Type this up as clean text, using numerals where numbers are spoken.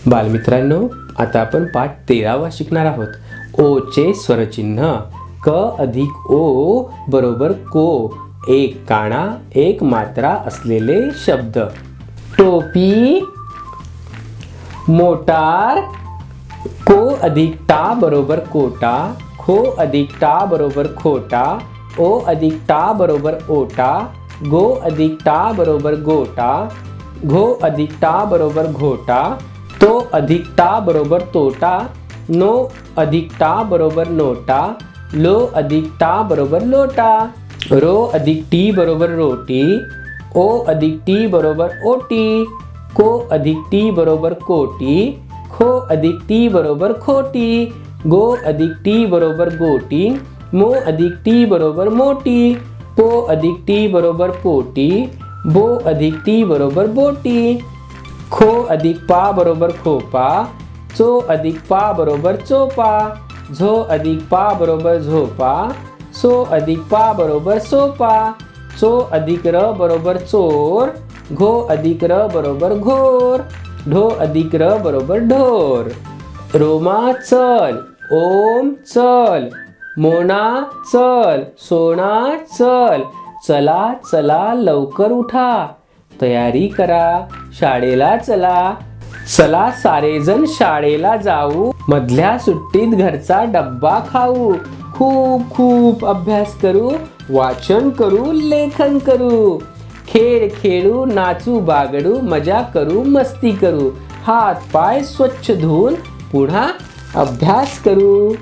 बालमित्रांनो, आता आपण पाठ 13वा शिकणार आहोत. ओ चे स्वरचिन्ह. क अधिक ओ बरोबर को. एक काना एक मात्रा असलेले शब्द. टोपी, मोटार. को अधिक टा बरोबर कोटा. खो अधिक टा बरोबर खोटा. ओ अधिक टा बरोबर ओटा. गो अधिक टा बरोबर गोटा. घो अधिक टा बरोबर घोटा. तो अधिक टा बरोबर तोटा. नो अधिक टा बरोबर नोटा. लो अधिक टा बरोबर लोटा. रो अधिक टी बरोबर रोटी. ओ अधिक टी बरोबर ओटी. को अधिक टी बरोबर कोटी. खो अधिक टी बरोबर खोटी. गो अधिक टी बरोबर गोटी. मो अधिक टी बरोबर मोटी. पो अधिक टी बरोबर पोटी. बो अधिक टी बरोबर बोटी. खो अधिक पा बरोबर खोपा. चो अधिक पा बरोबर चोपा. झो अधिक पा बरोबर झोपा. सो अधिक पा बरोबर सोपा. चो अधिक र बरोबर चोर. घो अधिक र बरोबर घोर. ढो अधिक र बरोबर ढोर. रोमा चल. ओम चल. मोना चल. सोना चल. चला चला लवकर उठा. तयारी करा, शाळेला चला. चला सारेजण शाळेला जाऊ. मधल्या सुट्टीत घरचा डब्बा खाऊ. खूप खूप अभ्यास करू. वाचन करू, लेखन करू. खेळ खेळू, नाचू बागडू. मजा करू, मस्ती करू. हात पाय स्वच्छ धुवून पुन्हा अभ्यास करू.